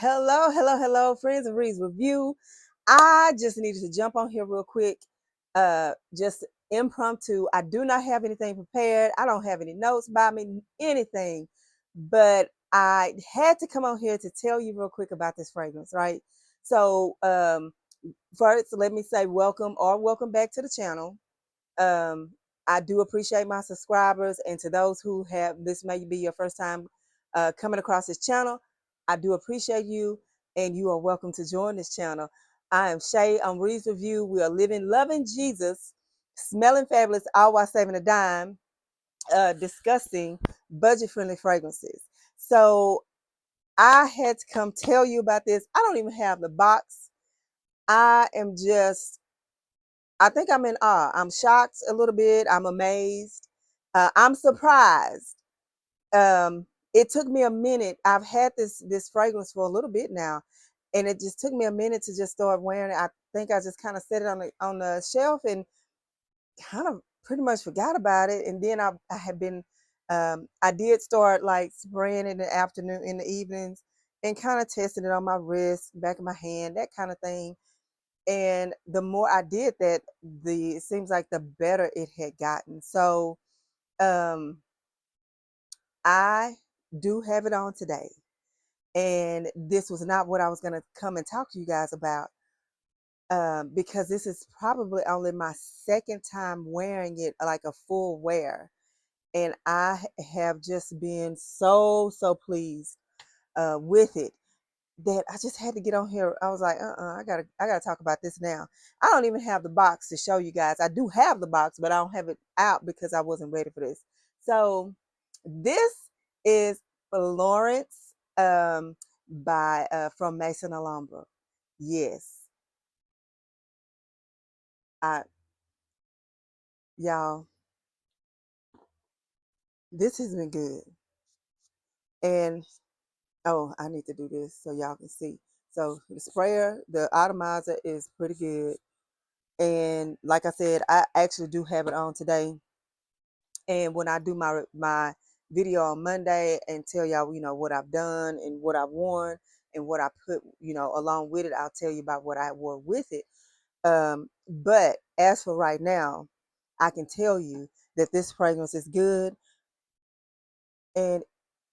Hello, friends of Reed's Review. I just needed to jump on here real quick. Just impromptu. I do not have anything prepared. I don't have any notes by me, anything. But I had to come on here to tell you real quick about this fragrance, right? So, first, let me say welcome back to the channel. Um, I do appreciate my subscribers, and to those who have this may be your first time coming across this channel, I do appreciate you, and you are welcome to join this channel. I am Shay. I'm Reed's Review. We are living, loving Jesus, smelling fabulous, all while saving a dime, discussing budget-friendly fragrances. So I had to come tell you about this. I don't even have the box. I am just I think I'm in awe. I'm shocked a little bit. I'm amazed. I'm surprised. It took me a minute. I've had this fragrance for a little bit now, and it just took me a minute to just start wearing it. I think I just kind of set it on the shelf and kind of pretty much forgot about it. And then I had been I did start like spraying it in the afternoon, in the evenings, and kind of testing it on my wrist, back of my hand, that kind of thing. And the more I did that, it seems like the better it had gotten. So um I do have it on today. And this was not what I was going to come and talk to you guys about, because this is probably only my second time wearing it, like a full wear. And I have just been so pleased with it, that I just had to get on here. I was like, I gotta talk about this now. I don't even have the box to show you guys. I do have the box, but I don't have it out because I wasn't ready for this. So this is Florence, by from Maison Alhambra. Yes, I y'all, this has been good. And oh, I need to do this so y'all can see. So the sprayer, the atomizer is pretty good. And like I said, I actually do have it on today. And when I do my video on Monday and tell y'all, what I've done and what I've worn and what I put, along with it, I'll tell you about what I wore with it. But as for right now, I can tell you that this fragrance is good, and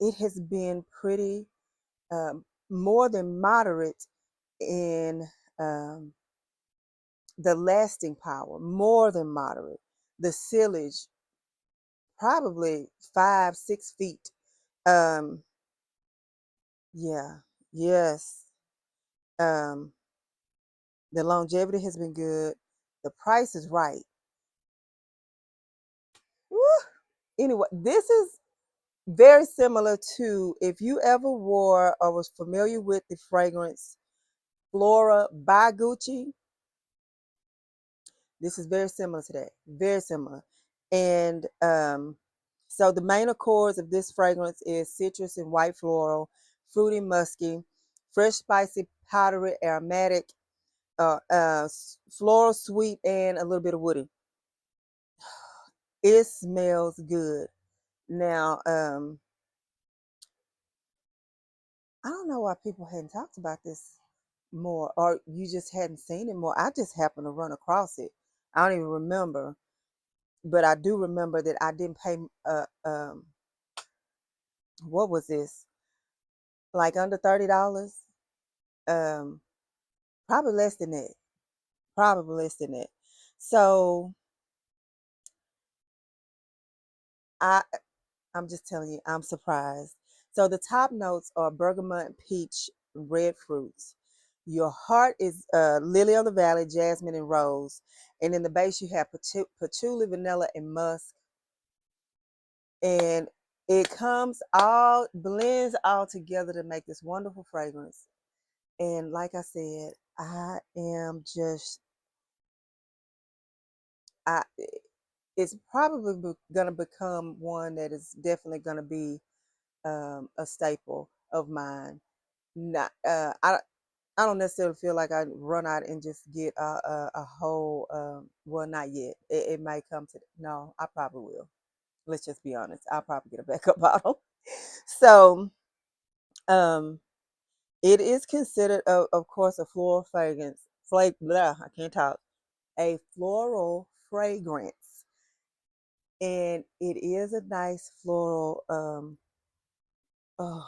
it has been pretty more than moderate in the lasting power, more than moderate. The sillage, probably 5, 6 feet. Um, yeah, yes. Um, the longevity has been good. The price is right. Woo! Anyway, this is very similar to, if you ever wore or was familiar with the fragrance Flora by Gucci. This is very similar to that. Very similar. And so the main accords of this fragrance is citrus and white floral, fruity, musky, fresh, spicy, powdery, aromatic, floral, sweet, and a little bit of woody. It smells good. Now, I don't know why people hadn't talked about this more, or you just hadn't seen it more. I just happened to run across it. I don't even remember, but I do remember that I didn't pay. What was this? Like under $30? Um, Probably less than that. Probably less than that. So I I'm just telling you, I'm surprised. So the top notes are bergamot, peach, red fruits. Your heart is lily of the valley, jasmine, and rose. And in the base, you have patchouli, vanilla, and musk. And it blends all together to make this wonderful fragrance. And like I said, I am just, I, it's probably going to become one that is definitely going to be a staple of mine. Not, I don't necessarily feel like I run out and just get a whole. Well, not yet. It may come to. No, I probably will. Let's just be honest. I'll probably get a backup bottle. So, um, It is considered, of course, a floral fragrance. Blah, I can't talk. A floral fragrance, and it is a nice floral. Oh,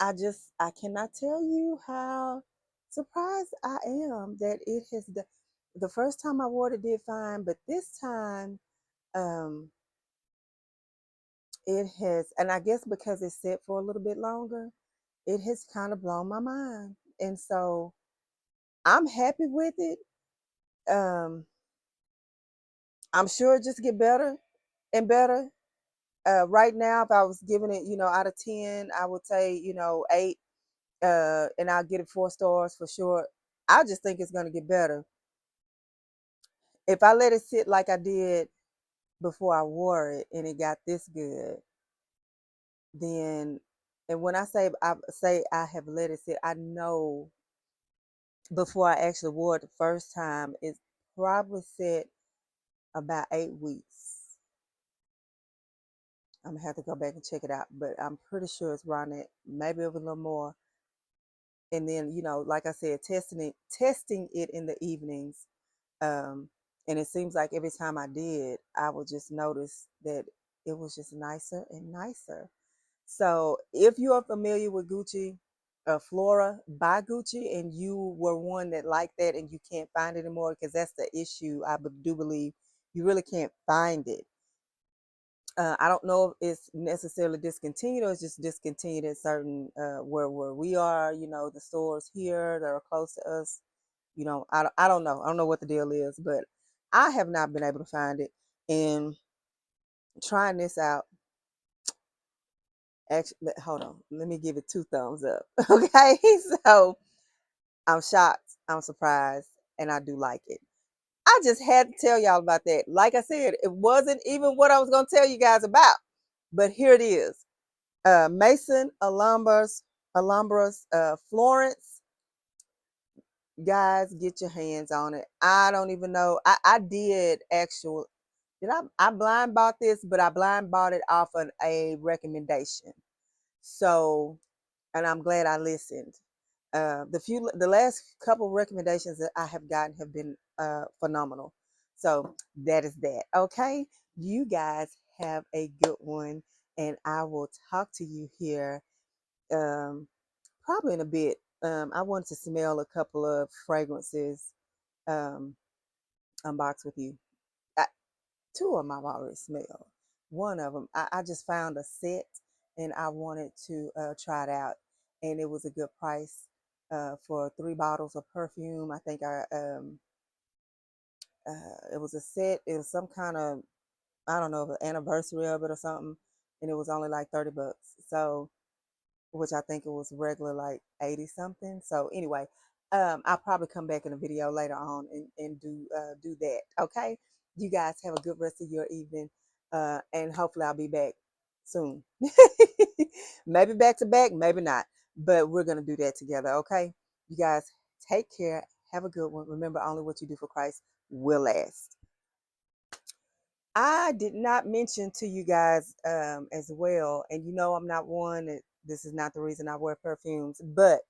I cannot tell you how surprised I am that it has. The first time I wore it did fine, but this time, um, it has, and I guess because it's set for a little bit longer, it has kind of blown my mind, and so I'm happy with it. Um, I'm sure it just get better and better. Right now, if I was giving it, out of 10, I would say, 8, and I'll get it 4 stars for sure. I just think it's gonna get better. If I let it sit like I did before I wore it and it got this good, then, and when I say I have let it sit, I know before I actually wore it the first time, it's probably set about 8 weeks. I'm gonna have to go back and check it out, but I'm pretty sure it's around it, maybe a little more. And then, like I said, testing it in the evenings. Um, and it seems like every time I did, I would just notice that it was just nicer and nicer. So if you are familiar with Gucci, Flora by Gucci, and you were one that liked that and you can't find it anymore, because that's the issue, do believe you really can't find it. I don't know if it's necessarily discontinued or it's just discontinued in certain where we are, the stores here that are close to us. I don't know. I don't know what the deal is, but I have not been able to find it. And trying this out, actually, hold on. Let me give it 2 thumbs up. Okay. So I'm shocked. I'm surprised. And I do like it. I just had to tell y'all about that. Like I said, it wasn't even what I was going to tell you guys about. But here it is. Mason Alhambra's Florence. Guys, get your hands on it. I don't even know. I did actual. Did I blind bought this, but I blind bought it off of a recommendation. So, and I'm glad I listened. The last couple recommendations that I have gotten have been phenomenal. So that is that. Okay, you guys have a good one, and I will talk to you here um, probably in a bit. I wanted to smell a couple of fragrances, um, unbox with you. I, 2 of them I've already smelled. One of them, I just found a set and I wanted to try it out. And it was a good price for 3 bottles of perfume. I think it was a set. It was some kind of, I don't know, the anniversary of it or something. And it was only like 30 bucks. So, which I think it was regular like 80 something. So anyway, I'll probably come back in a video later on and do that. Okay. You guys have a good rest of your evening. And hopefully I'll be back soon. Maybe back to back, maybe not. But we're gonna do that together. Okay. You guys take care. Have a good one. Remember, only what you do for Christ will last. I did not mention to you guys as well, and I'm not one that this is not the reason I wear perfumes, but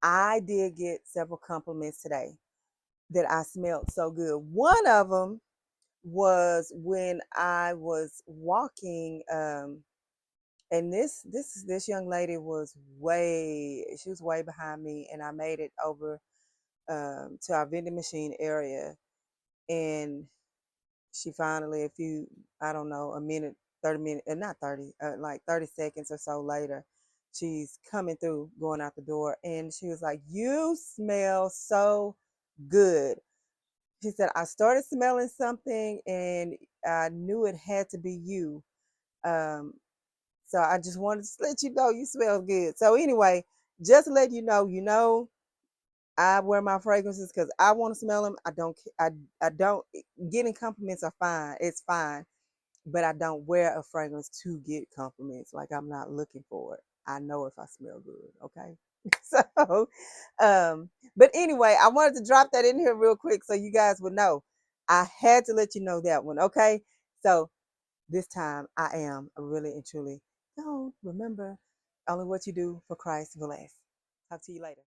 I did get several compliments today that I smelled so good. One of them was when I was walking, and this young lady she was way behind me, and I made it over to our vending machine area, and she finally, I don't know, a minute, 30 minutes, not 30, like 30 seconds or so later, she's coming through, going out the door. And she was like, "You smell so good." She said, "I started smelling something and I knew it had to be you. Um, so I just wanted to let you know you smell good." So anyway, just to let you know, I wear my fragrances because I want to smell them. I don't, getting compliments are fine. It's fine. But I don't wear a fragrance to get compliments. Like I'm not looking for it. I know if I smell good. Okay. So, but anyway, I wanted to drop that in here real quick so you guys would know. I had to let you know that one. Okay. So this time I am really and truly, don't remember Only what you do for Christ will last. Talk to you later.